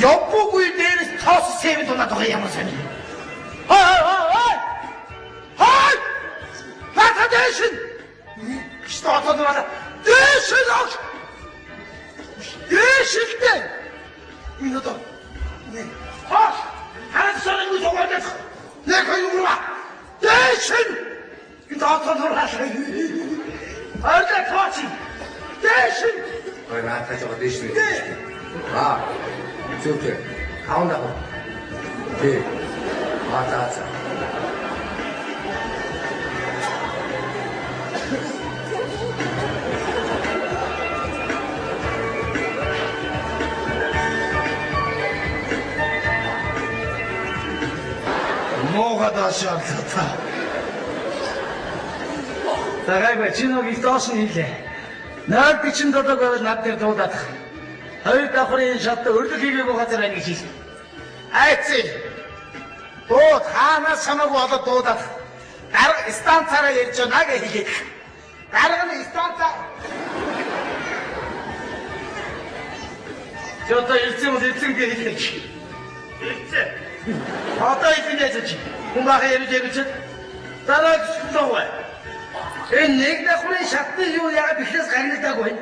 엿보고일 때는 터스 세미도 나도 해야만서니. 나타 대신! işte ata durana. Değişin ak! Değişin de! Minnoda. Ne? Bak! Her sarını sokağa ne koyun buna? Değişin! Bir daha ata durana. Ördek fatih! Değişin! Öyle hatta çok değişti. Ha. Çünkü kaunda고. 네. 맞아. 뭐가 다시 안 탔다. Дагайба чи нэг их доош нь хэлээ. Наад бичин додог байвал над дээр дуудаад. Хоёр давхрын шатд өрлөг хийгээгүй газар байна гэж хэлсэн. Айци! Дууд хаанаас хамаагүй болоод дуудаад. Дарга станцаараа ярьж байна гэж хэлээд. Дарга нь станцаа. Жото ирсэн үл ирсэн гэж хэлээ. Ирсэн. Одоо ихэнэ чи. Хүн бахаа ярьж явж. Дараа зүгтээ. Энэ нэг давхрын шатны юу яагаад бихлээс гарнагдаагүй вэ?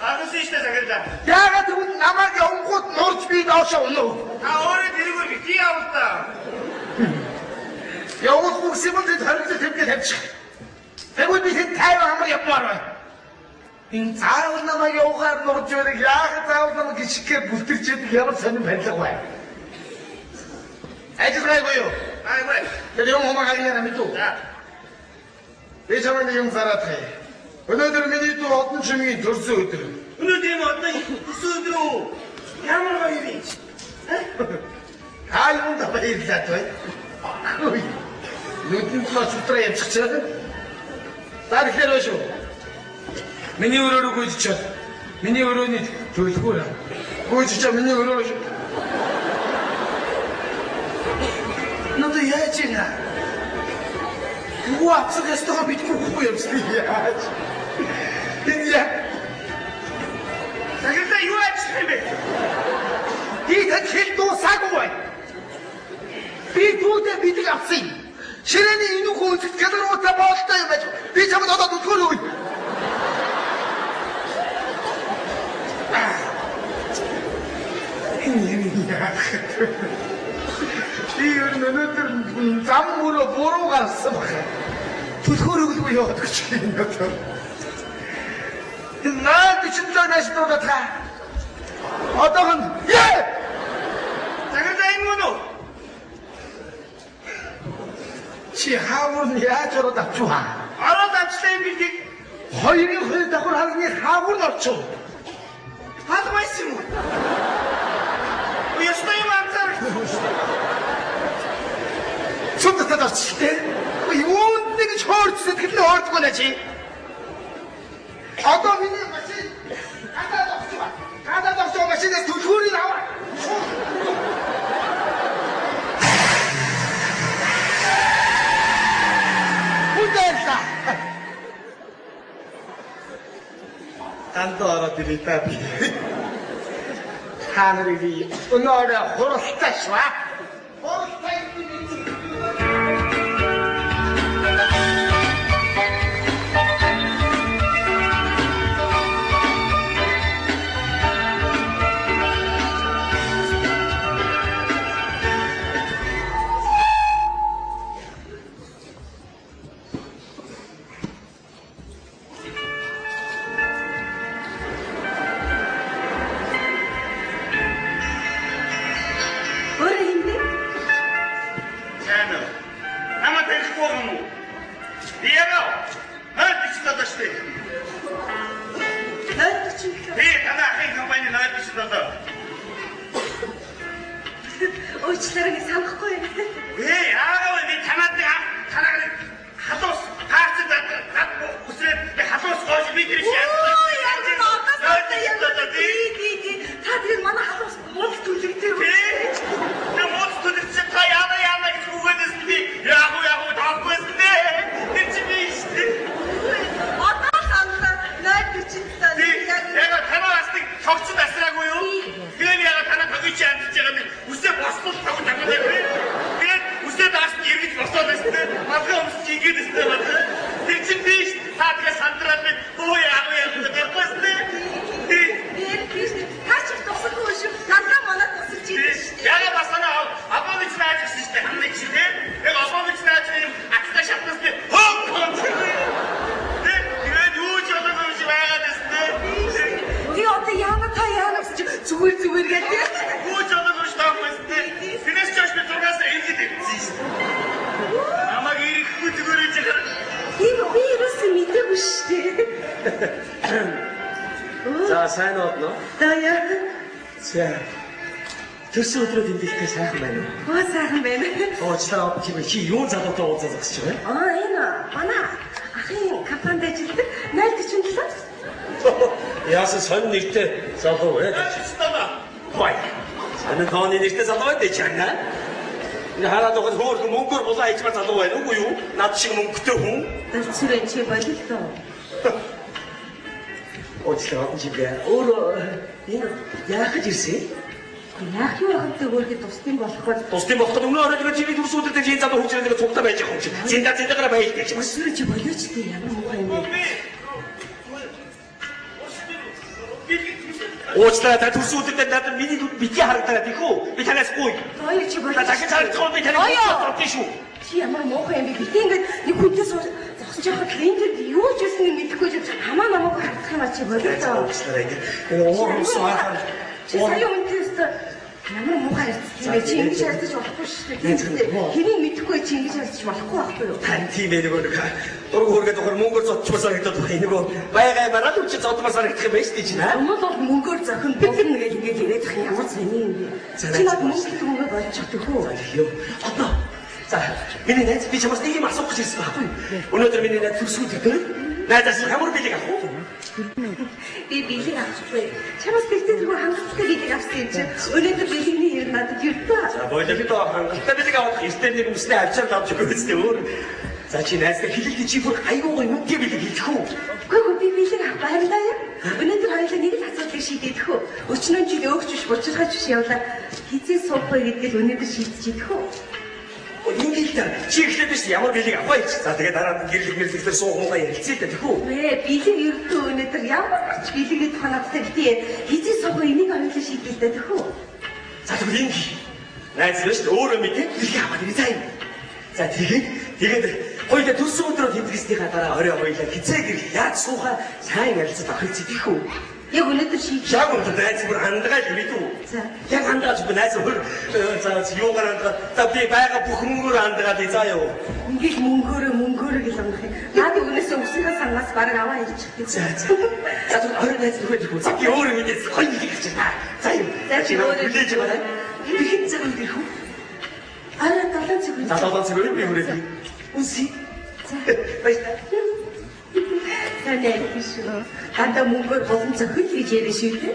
Агасан штэ захирлаа. Яагаад тэгвэл намайг явангууд нурж би доошоо өнөө. Та өөрөө тэрүүгээр бити явуултаа. Явуул бүксимэнд харилцаа тэмдэг тавьчих. Тэгвэл би хэн тайван амар явмаар байна. Энэ заавал намайг явахаар нурж байдаг. Яагаад заавал намайг гიშгээр бүлтэрч яадаг ямар сонирн барилга вэ? Ажиллагаагүй юу? Айгүй. Тэр юм хумаагаар мэдүү. За. Би чамд юм зараад хай. Өнөөдөр миний дүү одон чимгийн төрсөн өдөр. Өнөөдөр юм одоо өдөр үү? Ямар гоё юм. Хаалунд баярлалаа той. Нүдэнд маш утраа явчихчаад. Дархлаар байна шүү. Миний өрөөрөө гүйдчихээд. Миний өрөөний төлхөөр. Гүйдчихээ миний өрөөрөө шүү. Надад яаж ийна? Юу ацгаас тоо битгүүхгүй юм шиг яаж. Энэ яа. Захирлаа юу ачих юм бэ? Би тэтгэл дуусаагүй. Би дүүтэй бидэг авсан. Ширээний энүүх үзэгт галаруутай боолтой юм байж. Би чамд одоо дүтгэр өгье. Би өнөөдөр зам мөрөө буруу гарсан байна. Түлхөр өглөө яваад гэж юм одоо. Наад бичлээ нэш дуудаа та. Одоо хэн яа! Захирлаа энэ мөн үү? Чи хаавар яаж ороод авчваа? Ороод авчлаа юм билдэг. Хоёрын хоёр давхар харны хаавар орчоо. Хадмайсан юм уу? Ястай юм анзаар. Чөмдөд орчихтэй. Юунд нэг чорч сэтгэлээ ордгоо нэ чи. Одоо миний машин гадаад авчихва. Гадаад авчих машинаас түлхүүрийг аваа. Хүндэрлээ. Тандаа ороод ирээ та би. Хаанарыг өнөөрэ хуралтай шва. Хуралтай Уучлаарай санахгүй юм. Яагаад би танаад халуус гаарцад үсрээд би халуус гоож би тэр шиг. Та тэр манай халуус мод түлэгтэй үү? Тэр мод түлэгтэй та яана гэж үгэнэс би яах таахгүй нэ. Тэр чи би шүү. Одоо санаа найд бичсэн. Яг танаас нэг тогтсон асраагүй юу? Тэр яагаад танаа тогч амтж байгаа тэгээд өстэй байна. Тэр чинь биш та тэгээ сандраад би боо яах вэ гэж бодсон. биш. Та ч их тусахгүй шүү. Надаа манад тусалж идэв шүү. Яга басана Абович нааж ирсэн шүү дээ. Хамныг чи тийм. Яг Абович нааж юм акста шатнаас би хөөг. Тэгээд юу ч болоогүй юм байгаад өстэй. Би одоо яагаад та яагаад ч зүгээр гэдэг. Юу ч болоогүй шүү дээ. Финэс чаш би зургаас ингэж ирсэн шүү. Намайг ирэхгүй зүгээр гэж яхаа. Би юусэн мэдээгүй шүү дээ. За сайн уу? Таяа. За. Төрсөн өдрөө тэмдэглэхтэй сайхан байна уу? Сайхан байна. Уучлаарай тийм чи юу залуутай уулзаж байгаа ч юм бэ? Энэ манай ахын компанид ажилладаг 047. Яасан сонь нэртэй залуу вэ? Хой. Санаа тооны нэртэй залуу байдаг ч юм аа. Энэ хараад байгаа хөөрхөн мөнгөөр булаа хийж байгаа залуу байна уу юу? Над шиг мөнгөтэй хүн. Төрцөрөө чи болил тоо. Уучлаарай чи бай. Өөр энэ яах гэж ирсэн? Яах юу хэмтэй өөргөө тусдсан болох бол Тусдын болоход өмнө ороод ирээд чиний төрсөн өдрөд чинь залуу хөгжрөлөө цугтаа байж байгаа юм чи. Зиндагаараа байж гэж байна. өсвөр чи болооч дээ ямар муухай юм бэ? Уучлаарай та төрсөн өдрөд надад миний нүд бити харагдаад тийх үү? Би танаас гуй. Тоо чи болооч. Та дахин харагдахгүй би танаас гуй шүү. Чи ямар муухай юм бэ? Би ингээд нэг хүнтэй зогсож байхад линкэд юу ч юусныг мэдэхгүй ч хамаа намайг хардах юм а чи болоо тоо. Уучлаарай ингэ. Уурсан аа. Чи сая өмнөс ямар муухай ярьсан бэ? Чи ингэж ярьж болохгүй шүү дээ. Хэнийг мэдэхгүй чи ингэж ярьж болохгүй байхгүй юу? Тань тийм ээ нөгөө дург хөргээд охор мөнгөөр зодчмасаа гэдэг байна нөгөө байгаай мараад үчи зодмасаа гэх юм байна шүү дээ чи наа. Өмнө бол мөнгөөр зохин болно гэж ингэж яриад их ямар зэний юм бэ? Чи над мөнгө болж чаддаг уу? Ёо. Одоо за миний найз би чамаас нэг юм асуух гэж ирсэн байхгүй. Өнөөдөр миний найз төрсөн өдөр найзаас ямар билег авах вэ? Би билег авчихгүй. Чамаас бэлдээд зүгээр хангалттай билег авсан юм чи. Өнөөдөр билегний хэрэг надад юртаа. За бойлогдоо хангалттай билег авах эртний нэг үснээ авчаад авч өгөөс дээ өөр. За чи найзтай хэлэлт чи бүр айгуу юм тийм билег хийх үү? Үгүй би билег авах баярлаа яа. Өнөөдөр хоёулаа нэг л асуудлыг шийдэх үү. Өчнөө жил өөгч биш бучиргаач биш явлаа. Хизээ суух вэ гэдгийг өнөөдөр шийдчихэх үү? Ингээд чи ихлээд биш ямар билег авах вэ? За тэгээ дараа нь гэрлэг мэрлэглэр суух муугаа ярилцъя тэгэхүү. Билег ердөө өнөөдөр ямар ч билегэд ханаатай гэдэг хизээ суух энийг хоёулаа шийдэх тэгэхүү. За тэгвэл ингэ. Найз биш өөрөө мэдээ билег аваад ирээ заа юм. За тэгээд хоёулаа төрсөн өдрөө тэмдэглэснийхаа дараа орой хоёулаа хизээ гэрэл яаж суухаа сайн ярилцаад авах гэхүү. Яг өнөөдөр шийдэх. Яг өнөөдөр найз бүр хандгаал мэдүү. За. Яг хандгаалж би найз хөр за юугаар хандгаа. За би байгаа бүх мөнгөөр хандгаал заа юу. Ингээд мөнгөөрөө гэж амнах юм. Наад өгнөөсөө өсгөө сангаас бараг аваа хэлчихдэг. За. За тэр орой найз нөхөд хөө. За би өөрөө мэдээс гоё нэг гэж байна. За юу. За чи өөрөө хүлээж байгаа. Би хэд цаг үдэх үү? Араа 7 цаг. За 7 цаг үргэлж би хүрээд. Үгүй. За. Баярлалаа. Танай биш үү? Ханда мөнгөөр болон зохиол гэж яриа шүү дээ.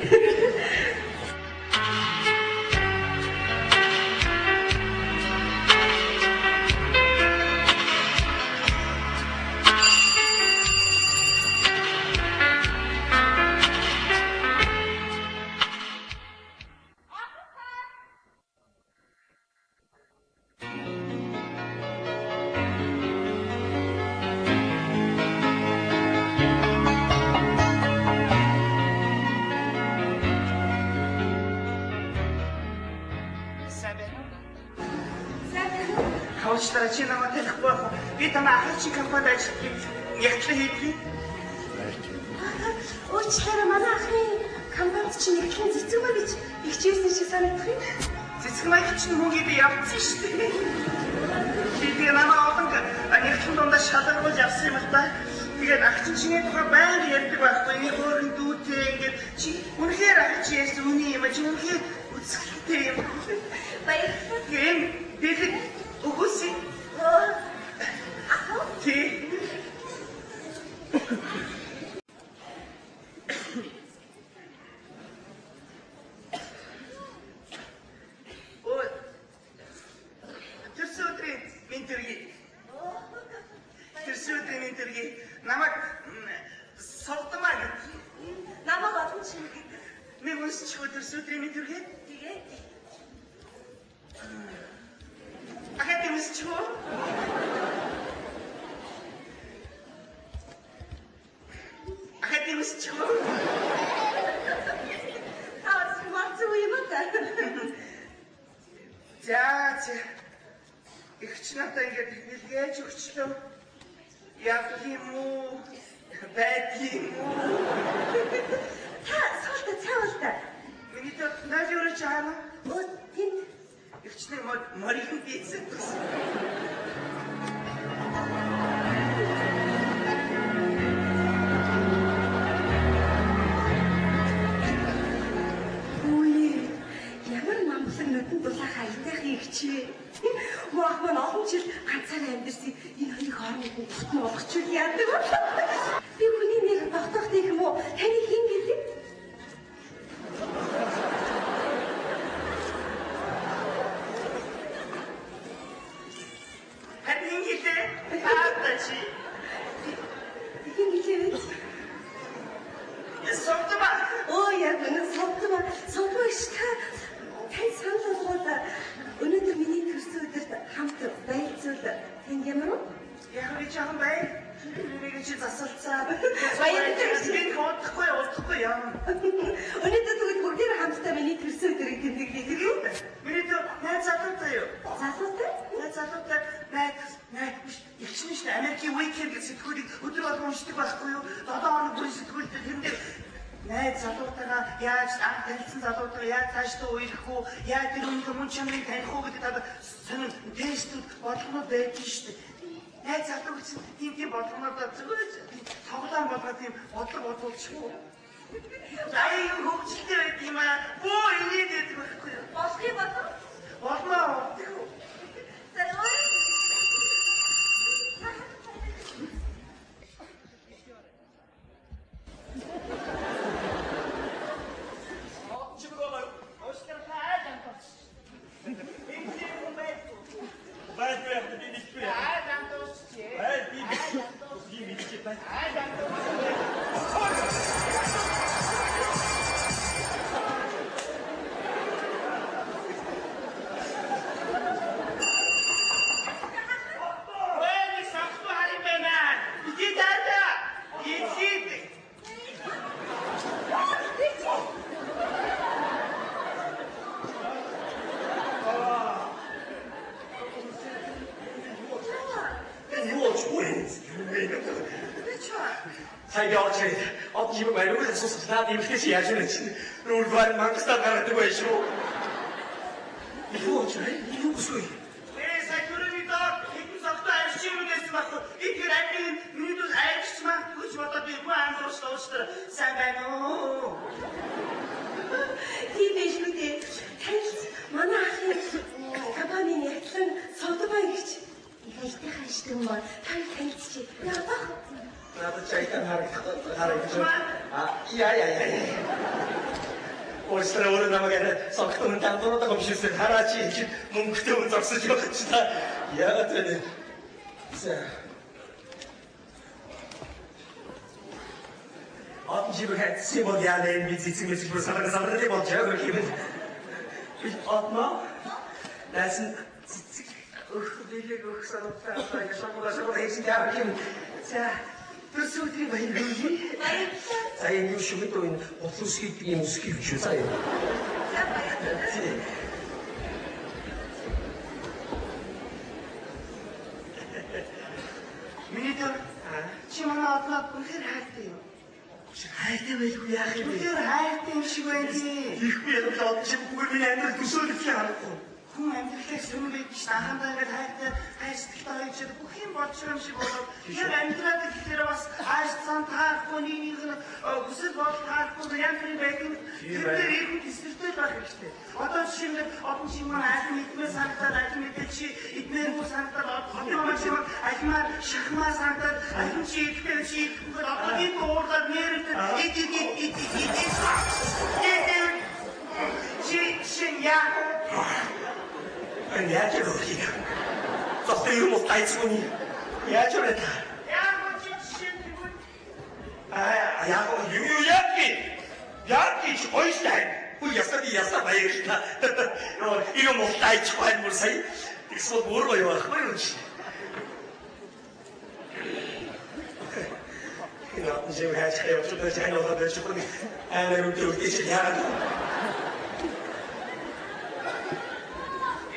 Хавчлаараа чи намайг танихгүй байх уу? Би танаа ахын компанид ажилладаг. Ягтлаа хийдгийг. Уучлаарай манай ахын компанид чинь нэгэн цэцэг маа гэж ихжсэн шиг санагдах юм. Цэцэг маяг чинь мөнгөд явцсан шүү дээ. Би намаа олон нэгэн дундаа шалгарвал явсан юм л да. Тэгээд ах чинь тухай байнга ярьдаг байхгүй. Энэ хөөрхөн дүүтэй ингээд чи үнэхээр ах чи яасан үний юм чи үнэхээр үзэсгэлэнтэй юм. Баярлалаа. Гэм бэлэг өгөөсэй. Ти. Ой. Тэрсүүтрийн минтэрги. Тэрсүүтрийн минтэрги. Намайг савтамаа гэв. Намайг олон чинь гэдэг. Нэг унсчихгүй тэрсүүтрийн минтэрги. Тэгээд Ахад юмсчихгүй. байд юм шиг ч юм. Аа мацгүй юм да. За. Игч надаа ингээд хэлгээж өгчлөө. Яг юм уу? Байд юм уу? Та цаавал. Миний тэр наажуур чаана. Оо тийм. Игчний морийг бийсэн. Ямар намблаг нүдэнд дулаах аятайх игчвэ. Моох маань олон жил ганцаараа амьдэрсэн энэ хоёрын хооронд бүтэн болгочихвол яадаг вэ? Би хүний нэр тогтоох гэх юм уу? Таны хин гэлээ? Хин гэлээ? Аатачи. Хин гэлээ вэ? Сонтома. Оо яг үнэн сонтома. Сонтома ишта. Тань санал болгоод өнөөдөр миний төрсөн өдөрт хамт байлцуул тань ямар вэ? Яг би чам бай. Миний чи засалцаа. Баярлалаа. Би удахгүй яа. Өнөөдөр тэгвэл бүгдээр хамтдаа миний төрсөн өдрийг тэмдэглэе гэх юм. Миний тэр найз залуутай юу? Залуутай? Найз залуутай найз ихчнийш Америкийн уикенд гэж сэтгүүлийг өдөр болгон уншдаг байхгүй юу? 7 хоног бүр сэтгүүлтэй тэндээ найз залуутайгаа яаж анх танилцсан залуутайгаа яаж цаашдаа уйлах уу? Яаж тэр үнэн мөн чанарыг таних уу гэдэг та сонир тестүүд бодлогоо байдаг шүү дээ. Найз залуу гэсэн тийм бодлогоодоо зүгээр тоглоом болгоод тийм бодлого бодуулчихгүй. Аяа хөвчлээ байт юм аа. Бөө инээд байдаг байхгүй юу? Болох юм болов? Болмоо. За ой. Сайдаач од жим байруу сусдаад имхтэйс яаж вэ чинь рулвар мангастаа гардаг байх шүү. Юу ч юу гүсгүй. Сайдурын доо хэдэн цагтаа арьс юм гэсэн багт ихэр амийн минутус арьс мах гэж бодоод би хүн анзаарч сайн байна уу? Тийм биш үү дээ. Танил манай ахын компанийн ятлан содомай гэж ихэлтэй хашдаг юм бол танилцчих. Яах вэ? Надад чайтай харагдаж яа. Өөрсдөө намайг сонгохын тандураад гомшилсэн хараач чи мөнгөтэй үн зогсож байгаа ч та яагаад вэ? За. От жив хэцээ бол яа нэ би цэцгээс бүр самраа болж байгаа юм. Би отно. Наасан цэцэг билэг өгсөн утаа яшаагаас хийсэн юм. За Төрсөн өдрийн баярлалаа. Баярлалаа. За энэ юу шиг энэ утлус гэдэг юм үсгий биш үү сая. За баярлалаа. Миний дөр чи манай одноо бүхэр хайртай юу? Хайртай байлгүй яах юм бэ? Бүхэр хайртай юм шиг байна тий. Их би яг л чи бүгд миний амьдрал төсөөлөх юм харахгүй. Хүн амьдралаа сүмбэг гэж анхандаа ингээд хайртай хайрцагтай хоёрчод бүх юм болж байгаа юм шиг болоод тэр амьдралаа гэхээр бас хайрцан таахгүй нэг хүсэл бол таахгүй янз бүрийн байдаг. Тэр их хэсэгтэй байх хэрэгтэй. Одоо жишээ нь одон чимээ аль мэдмээ санагдаад аль мэдээ чи эднэргүй санагдаад одоо маш юм альмаар шахмаа санагдаад аль чи ихтэй чи ингээд одоо би дуурлаад нэрээ чи яа Яаж яах вэ? Зөстөө юм уу тайцгүй. Яаж вэ та? яа чи тэгвэл Яг гэж ойштай. Үгүй ясаа баярлалаа. Ийм уу тайцгүй юм сая. Тэгсэл өөрөө явахгүй юм чи. батны шиг хайж явж байгаа чинь хань болоод байж байгаа. Аа нүд үлдээч яагаад.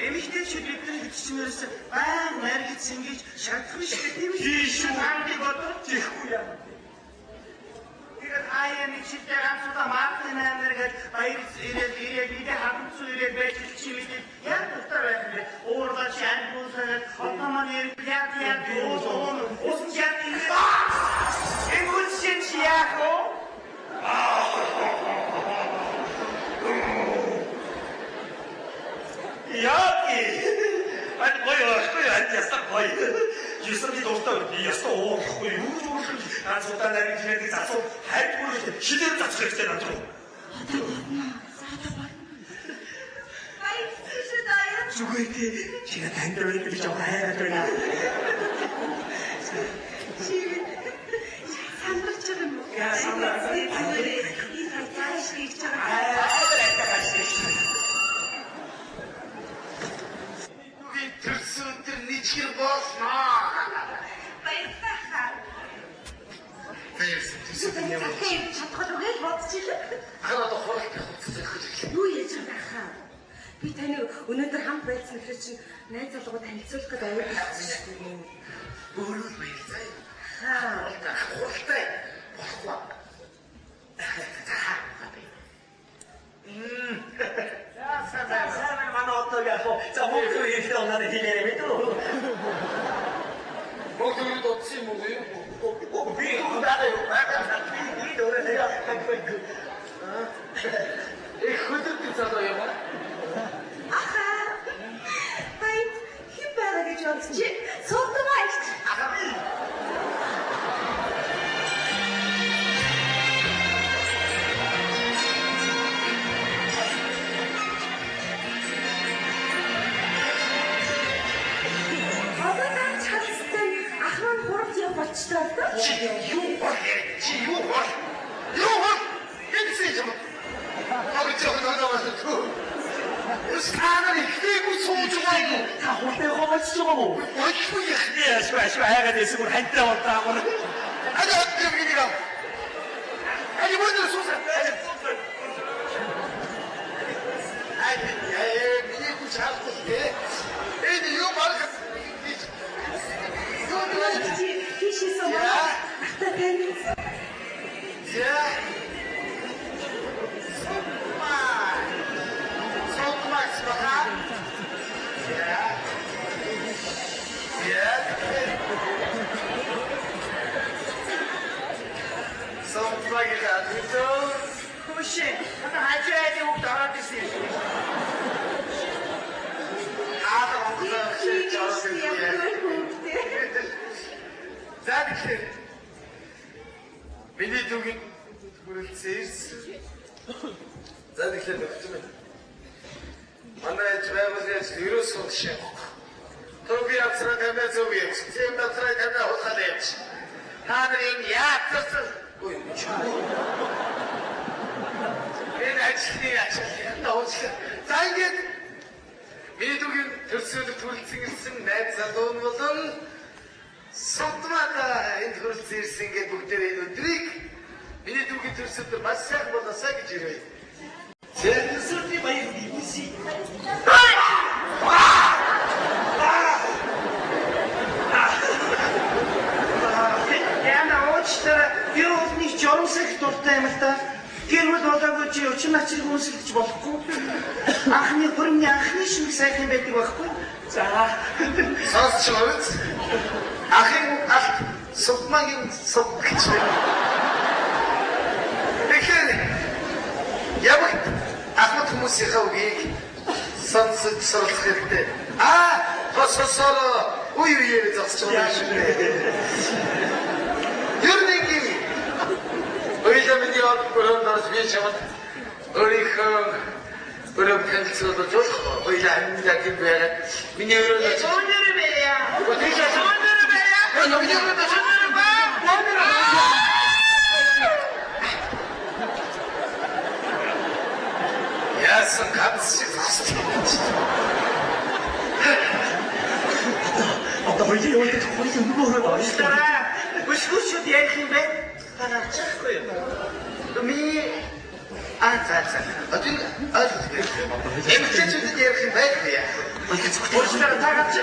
Эмэгтэйчүүд бидний хичнээнээс баян наргиц ингэж шатах биш тийм үү? Амдыг бодож Чихгүй яа. тэгээд хаяа нэг шилдэг ганцудаа маатны наймаргээд баяр ирээд идэ хатцу ирээд байж чи мэдээ яг тутаа байх юм бэ? Уурдаа шанбуусаад автоман яа усан яг эмүүлсэн чи яах вэ? Яаки. Ань гоё ястаа гоё. Юусны дуртай ястаа уухгүй юу? Ганцудаа нарийн жинэдэг засуу хайргүй шилээр засах хэрэгтэй надад. Зүгээр тий. Чиний танд өрөөнд би жоо хайраад байна. Сандарч байгаа юм уу? Яа сандраа. Энэ цааш хийж байгаа. Төрсөдөр нийчгэр болно. Баярлалаа. Төрсөдөр юм. Захын чадхад үгээл бодчихлоо. Хараад хоолтой хуцаж хэлээ. Юу яаж байгаа хаа? Би таны өнөөдөр хамт байсан гэхээр чинь найз залгуу танилцуулах гэдэг аяг болсон шүү дээ. Өөрөө баярлаа. Хаа. Хууртай болохгүй. Сайн манай отоо яах вэ? За мөнгө хийхдээ оноо хийлээ мэт үү? Мөнгө дутсан юм уу? Би удаа юу? Би дөрөв яа хагбэг. Их хөдөлгөөн залуу юм аа. Аха. Бай хин байгаа гэж бодчих. Содмайч. болчихлоо доо. Юу бол энэ юм. Авчиг надад туу. Стаанаар ихтэйгүй сууж байгаа юм. Та хурдан хавaalж байгаа мó? Ой яа. Яаш хайгаад эсвэл хантаа болтаа амар. Али мөн суусаа. Миний хүн шаардлагатай дээ. Энэ юу баг. Тийшээс аваа. Ахта тань. Я. Сотмак спаха. Я. Сотмак яа. Хөөшөө. Ата хажууд юу дараад ирсэн юм. За тэгэхээр миний дүүгийн хүрэлцэн ирсэн. За тэгэхээр өгчмэ. Манай travel-ээс ерөөсөө шээ. Тоби авсраа тамаа зөв юм. Тэм авсраа тамаа хутгаад явж. Та нарын яатсан. Ой. Энэ ажлын тооцоо. За ингээд миний дүүгийн төрсөлд хүрэлцэн ирсэн найз залуу нь болон Сотмада энд хүрэлцэн ирсэн ингээд бүгдээрээ энэ өдрийг миний дүүгийн төрсөлд маш сайхан болоосаа гэж ирвэ. Төрсөлд баяр бивси. Яна очтер юуны жормсэх дуртай юм л да. Гэрмэл болоогүй чи өчн ачиг хүмүүсэлж болохгүй. Анхны хөрмний анхны шиг сайхан байдаг байхгүй. За. Сонсч байгаа. Ахын алт сутмагийн суп гэж байна. Тэгэхээр яг ахмад хүмүүсийнхээ үгийг сонсож суралцах хэрэгтэй. Хососоор үе зогсож байгаа юм шиг нэ. Ер нь ингэ ойломны өрөөнд орж би чамд өөрийнхөө өрөөнд танилцуулж болох ойлаа амьдаг юм байна. Миний өрөөнд Өнөр бэя. Яасан ганц шиг Одоо хоёрын өөртөө хоёрын нөгөө орж Тара. Бүшгүшүүд ярих юм бэ? 다 같이 할 거예요. 어떤 엠체 주는 이렇게 말이야. 오시면 다 같이.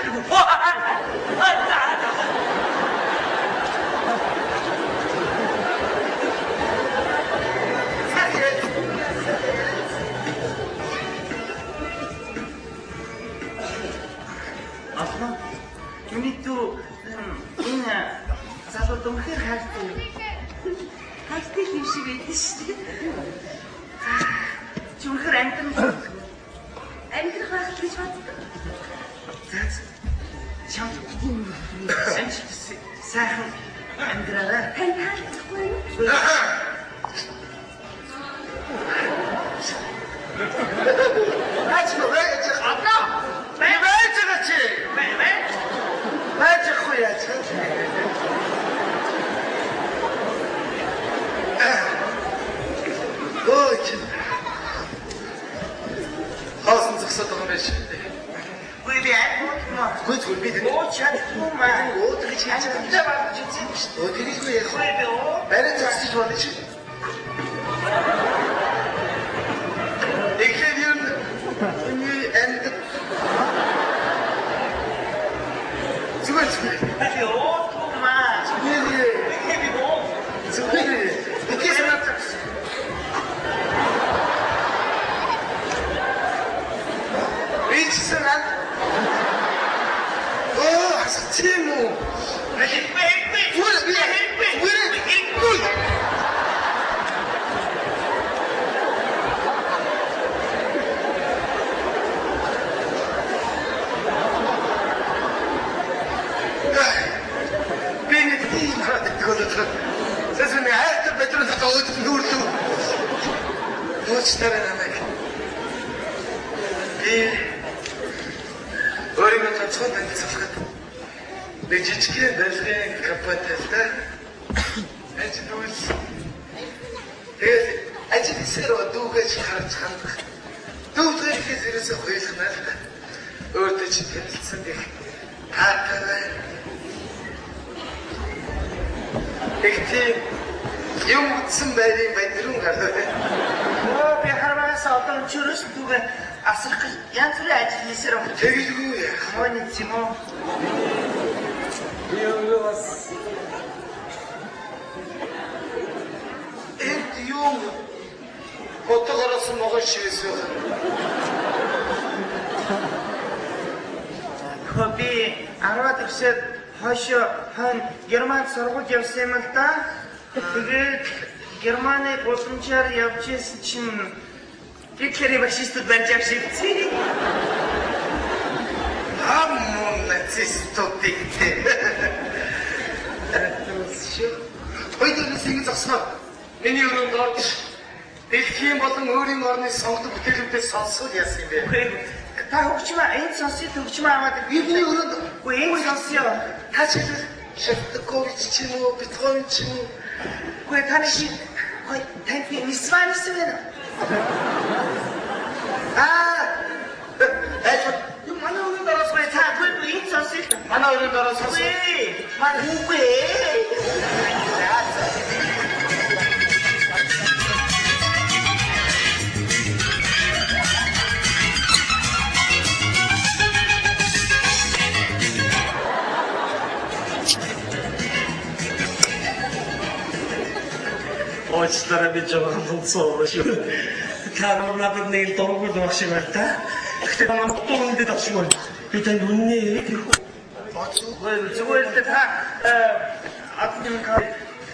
Абла, юниту энэ залуу дүнхээр хайртай. хайртай юм шиг байдаг шүү дээ. Зүнхээр амтан. Амьдрах байх гэж боддог. Чам. Амч сайхан амьдраарай. Тань таалахгүй юу? Ач мөрөж хатна. Бэвэж гачи. Бэж хуяч. Өөч. Хоосон зогсоод байгаа юм биш. Гүй би айгуу. Гүц гүр бид Оо чадахгүй маа. өөдрөг хийж Чаддаг баг чи чинь шүү дээ. өөдрөгүй яах вэ? Гүй би оо. Барин зогсож болно чи. Эхлээд юм энэ энд зүгээр Би оо маа. зүгээр Би оо. зүгээр ихэс надад Бичсэн оо тийм үү Үгүй би нэг тийм хараад өгдөг. Сэсвэн айхтар бедрэн хатаад нүүрлүү. Нууцтай намайг. Би өөрийн тацхан танилцуулахад нэг жижигхэн барилгын компанитай л да. Ажлуул. Тэгээд ажил хэсгээр дүүгэж харж хандах. Дүүгэж хэсгээс хуйлахнаа л да. Өөртөө чи танилцсан гэх таатай. Ихтэй юм утсан байрын бандирун гарлаа. Оо би хармаас одоо чөрөс түгэ асрах янз бүрийн ажил хийсээр байна. Тэгэлгүй яах. Хооны зимо. Энд юм хотогоос могож шивэсвэ. Би 10-аад төгсөөд хойшоо хойно Германд сургууль явсан юм л да. Тэгээд Германы гудамжаар явж исэн чинь Гитлерийн фашистууд барьж авшигдсан. Хаммон нацистуудыг тийм. Хоёулаас ингэ зогсноо. Миний өрөөнд орж дэлхийн болон өөрийн орны сонгодог бүтээлүүдээс сонсвол яасан юм бэ? Та хөгжмөө энэ сонсыг хөгжмөө аваад Бидний өрөөнд үгүй энэ сонсё. та чи Шостакович ч юм уу, Бетховен ч юм уу. Үгүй таны чи танд нисванис вэ? Юу манай өрөөнд орсон бай та үгүй энэ сонсыг Манай өрөөнд ороод сонсон. үгүй манай үгүй. Уучлаарай би жоохон хонцоо шүү. Та надад нэг дургуул байх шиг байна та. Гэхдээ намайг дургуул авчих юм. Би танд үннээ тэрхүү. Зүгээр л та атны кай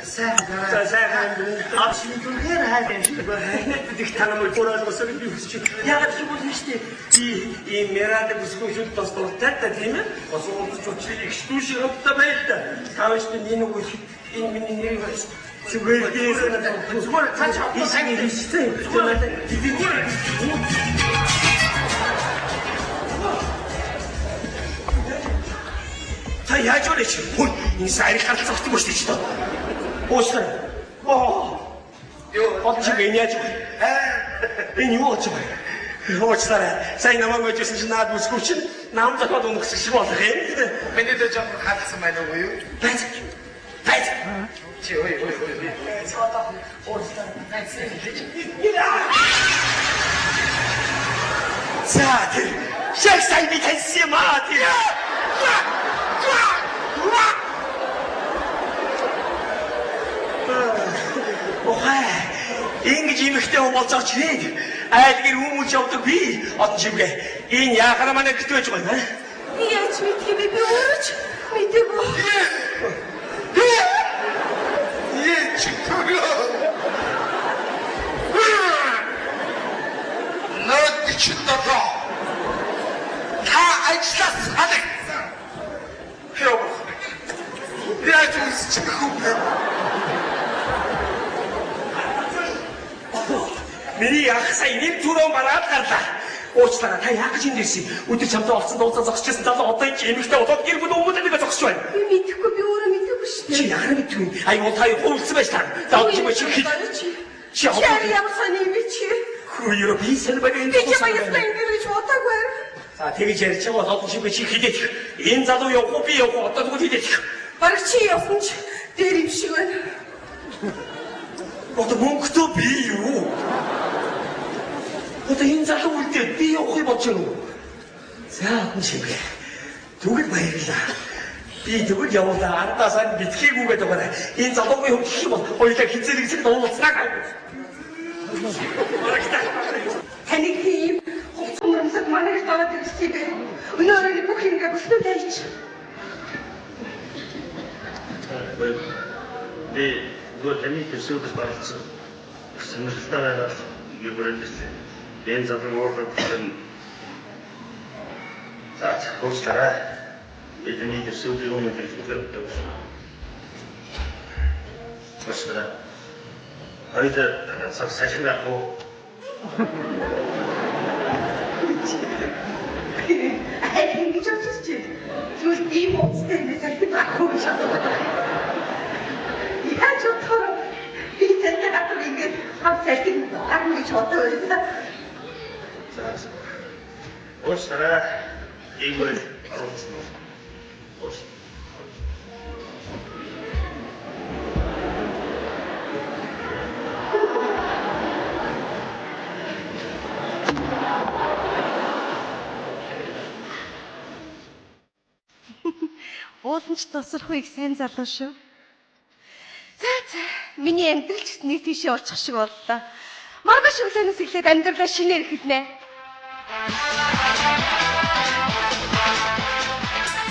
сайхан авшин түнхээр хайсан шиг байна. Их танамыг зураалгасаар би хүсэж байна. Ягаад ч юм бол нэштэй. Би ийм мэрад бүсгүйшүүд бас дуртай та тийм ээ. Бас уулзч учрыг их штүүшиг хамтдаа байл та. Таавч энэ нэг үл энэ миний нэр байна. Зүгээр зүгээр цаач хийсэн хийсэн. Зүгээр та яаж олж хөө энэ сайрыг харилцагчдаг шүү дээ. Уучлаарай. Юу Олж юм яаж вэ? Энэ юу болж байна? Уучлаарай. Сайн намайг өжсөн чинь наад бүсгүй чинь нам захад унах шиг болох юм. миний дэжон хаалсан байна уу юу? Байц. Байц. 그렇지. 어이. 저도 옳다는 말씀이 자, 식사이 미텐스 마디. Ингэж имэгтэй болцооч нэ. Айлгэр хүмүүж явдаг би од живгээ. Энэ яхара манай гэрт байж байгаа юм. Яаж мэдхий би өөрөө ч мэдээгүй. чик토рио. 너 미친다고. 다 ажлаас салгасан. Хэв. Яаж үсчих вэ? Миний ах сая нэг түрүү мараад гарлаа. Уучлаарай та яг гэж эндэрсэн. Өдөр чамтай олцсон дууцаа зогсчихсан залуу одоо энэ эмэгтэй болоод гэр бүл өмөлөдөө зогсож байна. Би мэдэхгүй би өөрөө мэдээгүй шүү дээ. Чи яараа мэдгүй. Аюул таа хөвөлцсөн байж та. За чи мөч хит. Чи ямар сони юм чи? Хөөе би сэн багийн Би чамайг ингэж бодоогүй. За тэгэж ярьж байгаа бол одоо чи хидэх. Энэ залуу явах уу би явах уу одоо тэгвэл хидэх. Бараг чи явсан ч дээр юм шиг байна. Одоо мөнгөтэй би юу? Одоо энэ залуу үлдээ би явахыг бодож байна уу? За хүн шиг. Түгэл баярлаа. Би тэгвэл явуулаа ардаасаа битгийгүйгээд байгаа. Энэ залуугийн хувьд гэх юм бол хоёулаа хизээлэгсэд уулзлаа. Таны тийм хөвцөмөрөмсөд манайг таваад ирсэн бэ? Өнөөрөө бүх ингэ бүснэ дайч. 네, 이거 재미있게 쓰고도 말했어. 생각하다가 이게 뭐랬지? 렌즈를 먹었거든. 자, 혹시나 예전에 이제 쓰고 오면 되게 부끄럽다고. 혹시나 어디서 사실 갖고 Ингэж очиж чи. Зүгээр ийм уустай нэг байхгүй шээ. Яаж утгаар би тэнтэй хатаг ингэж хав сайхан агныг бодоо байсан. 자, 혹시나 이걸 알아보시면 Уулын ч тосрох их сайн залуу шүү. За, миний амьдрал ч нэг тийшээ олчих шиг боллоо. Маргааш өглөөнөөс эхлээд амьдралаа шинээр эхэлнэ.